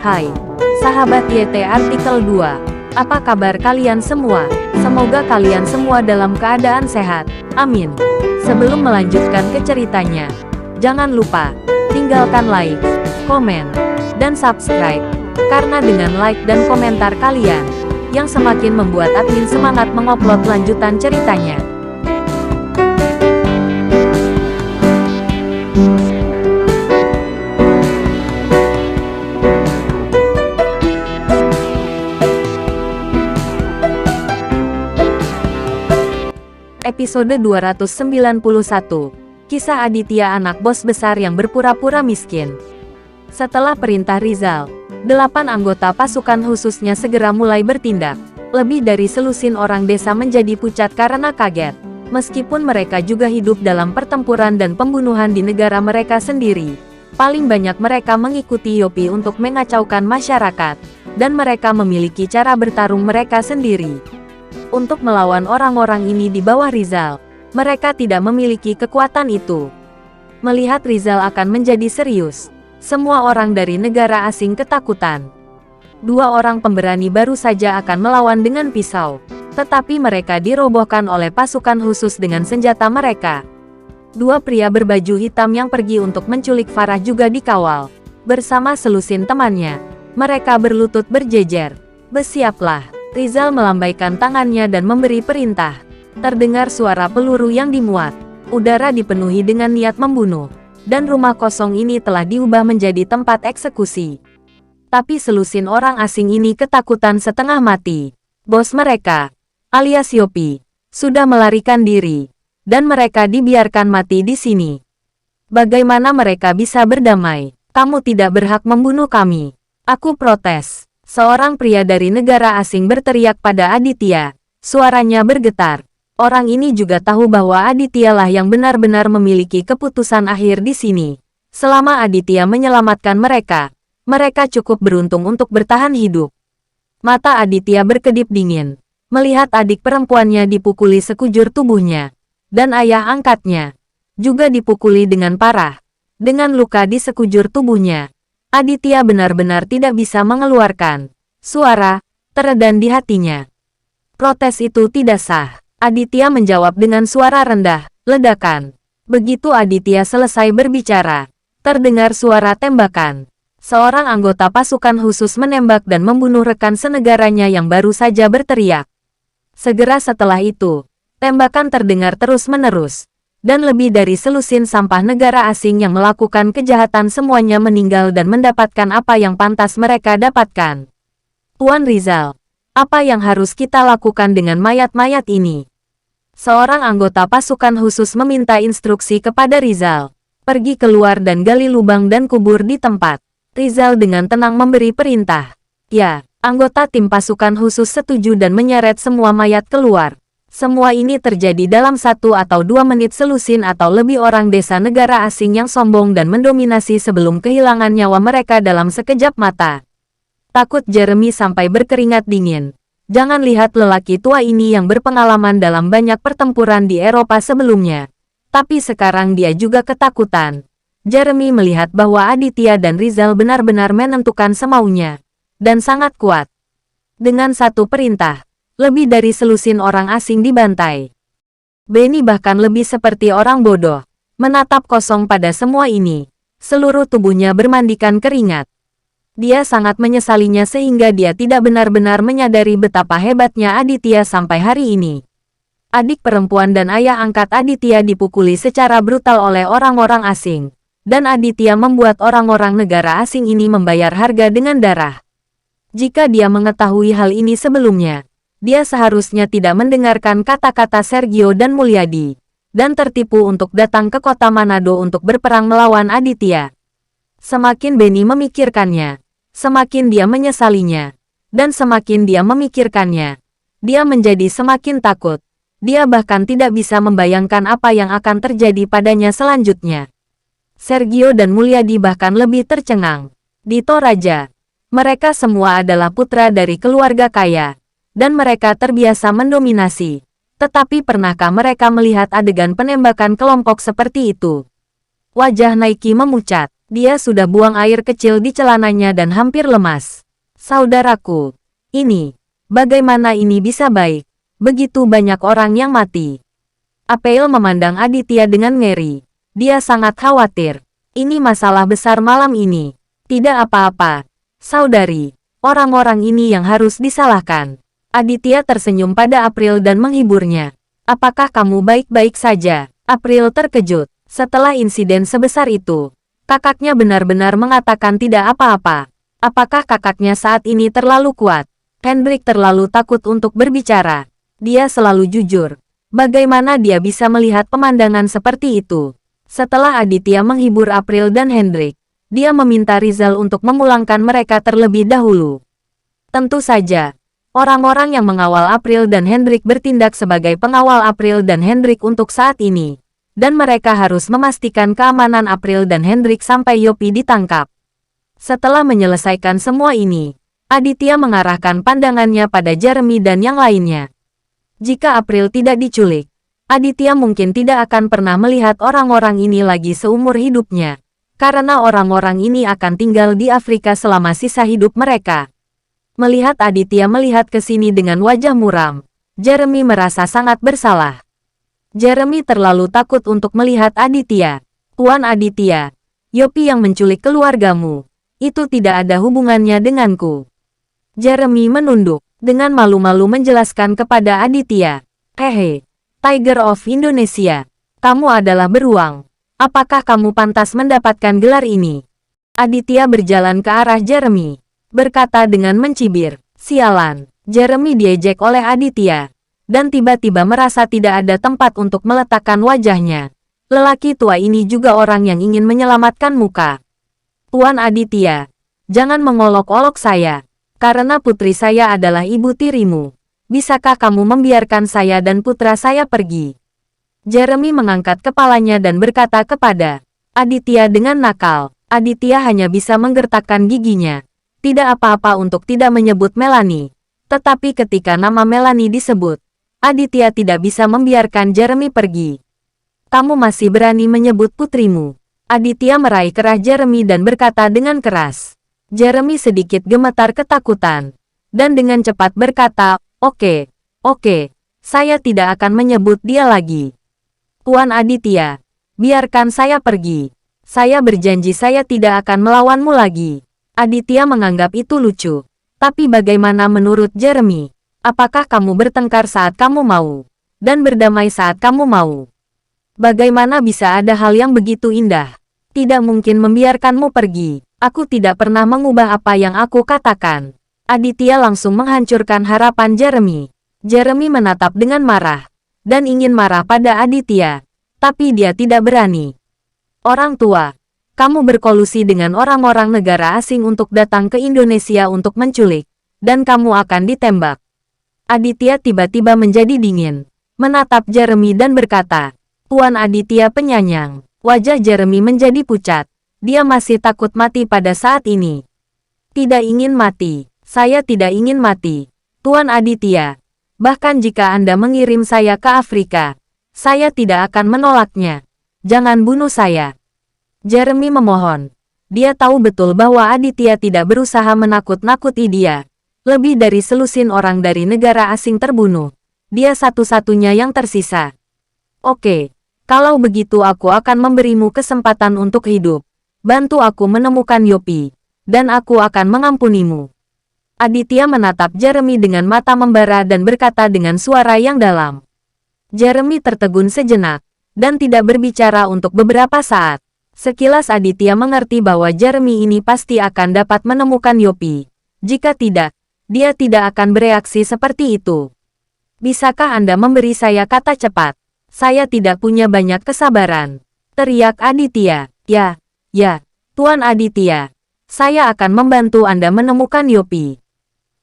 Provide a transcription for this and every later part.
Hai, sahabat YT Artikel 2. Apa kabar kalian semua? Semoga kalian semua dalam keadaan sehat. Amin. Sebelum melanjutkan ke ceritanya, jangan lupa tinggalkan like, komen, dan subscribe. Karena dengan like dan komentar kalian, yang semakin membuat admin semangat mengupload lanjutan ceritanya. Episode 291. Kisah Aditya, anak bos besar yang berpura-pura miskin. Setelah perintah Rizal, 8 anggota pasukan khususnya segera mulai bertindak. Lebih dari selusin orang desa menjadi pucat karena kaget. Meskipun mereka juga hidup dalam pertempuran dan pembunuhan di negara mereka sendiri, paling banyak mereka mengikuti Yopi untuk mengacaukan masyarakat, dan mereka memiliki cara bertarung mereka sendiri. Untuk melawan orang-orang ini di bawah Rizal, mereka tidak memiliki kekuatan itu. Melihat Rizal akan menjadi serius, semua orang dari negara asing ketakutan. 2 orang pemberani baru saja akan melawan dengan pisau, tetapi mereka dirobohkan oleh pasukan khusus dengan senjata mereka. 2 pria berbaju hitam yang pergi untuk menculik Farah juga dikawal, bersama selusin temannya. Mereka berlutut berjejer. Bersiaplah. Rizal melambaikan tangannya dan memberi perintah. Terdengar suara peluru yang dimuat. Udara dipenuhi dengan niat membunuh. Dan rumah kosong ini telah diubah menjadi tempat eksekusi. Tapi selusin orang asing ini ketakutan setengah mati. Bos mereka, alias Yopi, sudah melarikan diri. Dan mereka dibiarkan mati di sini. Bagaimana mereka bisa berdamai? Kamu tidak berhak membunuh kami. Aku protes. Seorang pria dari negara asing berteriak pada Aditya. Suaranya bergetar. Orang ini juga tahu bahwa Aditya lah yang benar-benar memiliki keputusan akhir di sini. Selama Aditya menyelamatkan mereka, mereka cukup beruntung untuk bertahan hidup. Mata Aditya berkedip dingin, melihat adik perempuannya dipukuli sekujur tubuhnya. Dan ayah angkatnya juga dipukuli dengan parah. Dengan luka di sekujur tubuhnya, Aditya benar-benar tidak bisa mengeluarkan suara teredan di hatinya. Protes itu tidak sah. Aditya menjawab dengan suara rendah, ledakan. Begitu Aditya selesai berbicara, terdengar suara tembakan. Seorang anggota pasukan khusus menembak dan membunuh rekan senegaranya yang baru saja berteriak. Segera setelah itu, tembakan terdengar terus-menerus. Dan lebih dari selusin sampah negara asing yang melakukan kejahatan semuanya meninggal dan mendapatkan apa yang pantas mereka dapatkan. Tuan Rizal, apa yang harus kita lakukan dengan mayat-mayat ini? Seorang anggota pasukan khusus meminta instruksi kepada Rizal. Pergi keluar dan gali lubang dan kubur di tempat. Rizal dengan tenang memberi perintah. Ya, anggota tim pasukan khusus setuju dan menyeret semua mayat keluar. Semua ini terjadi dalam 1 atau 2 menit. Selusin atau lebih orang desa negara asing yang sombong dan mendominasi sebelum kehilangan nyawa mereka dalam sekejap mata. Takut Jeremy sampai berkeringat dingin. Jangan lihat lelaki tua ini yang berpengalaman dalam banyak pertempuran di Eropa sebelumnya. Tapi sekarang dia juga ketakutan. Jeremy melihat bahwa Aditya dan Rizal benar-benar menentukan semaunya. Dan sangat kuat. Dengan satu perintah, lebih dari selusin orang asing dibantai. Benny bahkan lebih seperti orang bodoh, menatap kosong pada semua ini. Seluruh tubuhnya bermandikan keringat. Dia sangat menyesalinya sehingga dia tidak benar-benar menyadari betapa hebatnya Aditya sampai hari ini. Adik perempuan dan ayah angkat Aditya dipukuli secara brutal oleh orang-orang asing. Dan Aditya membuat orang-orang negara asing ini membayar harga dengan darah. Jika dia mengetahui hal ini sebelumnya, dia seharusnya tidak mendengarkan kata-kata Sergio dan Mulyadi, dan tertipu untuk datang ke kota Manado untuk berperang melawan Aditya. Semakin Benny memikirkannya, semakin dia menyesalinya, dan semakin dia memikirkannya, dia menjadi semakin takut. Dia bahkan tidak bisa membayangkan apa yang akan terjadi padanya selanjutnya. Sergio dan Mulyadi bahkan lebih tercengang. Di Toraja, mereka semua adalah putra dari keluarga kaya. Dan mereka terbiasa mendominasi. Tetapi pernahkah mereka melihat adegan penembakan kelompok seperti itu? Wajah Naiki memucat. Dia sudah buang air kecil di celananya dan hampir lemas. Saudaraku, bagaimana ini bisa baik? Begitu banyak orang yang mati. Apel memandang Aditya dengan ngeri. Dia sangat khawatir. Ini masalah besar malam ini. Tidak apa-apa, saudari. Orang-orang ini yang harus disalahkan. Aditya tersenyum pada April dan menghiburnya. Apakah kamu baik-baik saja? April terkejut. Setelah insiden sebesar itu, kakaknya benar-benar mengatakan tidak apa-apa. Apakah kakaknya saat ini terlalu kuat? Hendrik terlalu takut untuk berbicara. Dia selalu jujur. Bagaimana dia bisa melihat pemandangan seperti itu? Setelah Aditya menghibur April dan Hendrik, dia meminta Rizal untuk memulangkan mereka terlebih dahulu. Tentu saja, orang-orang yang mengawal April dan Hendrik bertindak sebagai pengawal April dan Hendrik untuk saat ini. Dan mereka harus memastikan keamanan April dan Hendrik sampai Yopi ditangkap. Setelah menyelesaikan semua ini, Aditya mengarahkan pandangannya pada Jeremy dan yang lainnya. Jika April tidak diculik, Aditya mungkin tidak akan pernah melihat orang-orang ini lagi seumur hidupnya. Karena orang-orang ini akan tinggal di Afrika selama sisa hidup mereka. Melihat Aditya melihat ke sini dengan wajah muram, Jeremy merasa sangat bersalah. Jeremy terlalu takut untuk melihat Aditya. Tuan Aditya, Yopi yang menculik keluargamu. Itu tidak ada hubungannya denganku. Jeremy menunduk, dengan malu-malu menjelaskan kepada Aditya. Hehe, Tiger of Indonesia. Kamu adalah beruang. Apakah kamu pantas mendapatkan gelar ini? Aditya berjalan ke arah Jeremy. Berkata dengan mencibir. Sialan, Jeremy diejek oleh Aditya. Dan tiba-tiba merasa tidak ada tempat untuk meletakkan wajahnya. Lelaki tua ini juga orang yang ingin menyelamatkan muka. Tuan Aditya, jangan mengolok-olok saya. Karena putri saya adalah ibu tirimu. Bisakah kamu membiarkan saya dan putra saya pergi? Jeremy mengangkat kepalanya dan berkata kepada Aditya dengan nakal. Aditya hanya bisa menggertakkan giginya. Tidak apa-apa untuk tidak menyebut Melanie. Tetapi ketika nama Melanie disebut, Aditya tidak bisa membiarkan Jeremy pergi. Kamu masih berani menyebut putrimu. Aditya meraih kerah Jeremy dan berkata dengan keras. Jeremy sedikit gemetar ketakutan. Dan dengan cepat berkata, oke, saya tidak akan menyebut dia lagi. Tuan Aditya, biarkan saya pergi. Saya berjanji saya tidak akan melawanmu lagi. Aditya menganggap itu lucu. Tapi bagaimana menurut Jeremy? Apakah kamu bertengkar saat kamu mau? Dan berdamai saat kamu mau? Bagaimana bisa ada hal yang begitu indah? Tidak mungkin membiarkanmu pergi. Aku tidak pernah mengubah apa yang aku katakan. Aditya langsung menghancurkan harapan Jeremy. Jeremy menatap dengan marah. Dan ingin marah pada Aditya. Tapi dia tidak berani. Orang tua, kamu berkolusi dengan orang-orang negara asing untuk datang ke Indonesia untuk menculik. Dan kamu akan ditembak. Aditya tiba-tiba menjadi dingin, menatap Jeremy dan berkata, Tuan Aditya penyayang. Wajah Jeremy menjadi pucat. Dia masih takut mati pada saat ini. Tidak ingin mati. Saya tidak ingin mati. Tuan Aditya, bahkan jika Anda mengirim saya ke Afrika, saya tidak akan menolaknya. Jangan bunuh saya. Jeremy memohon. Dia tahu betul bahwa Aditya tidak berusaha menakut-nakuti dia. Lebih dari selusin orang dari negara asing terbunuh. Dia satu-satunya yang tersisa. Oke, kalau begitu aku akan memberimu kesempatan untuk hidup. Bantu aku menemukan Yopi. Dan aku akan mengampunimu. Aditya menatap Jeremy dengan mata membara dan berkata dengan suara yang dalam. Jeremy tertegun sejenak. Dan tidak berbicara untuk beberapa saat. Sekilas Aditya mengerti bahwa Jeremy ini pasti akan dapat menemukan Yopi. Jika tidak, dia tidak akan bereaksi seperti itu. Bisakah Anda memberi saya kata cepat? Saya tidak punya banyak kesabaran. Teriak Aditya. Ya, Tuan Aditya. Saya akan membantu Anda menemukan Yopi.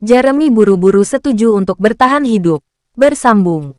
Jeremy buru-buru setuju untuk bertahan hidup. Bersambung.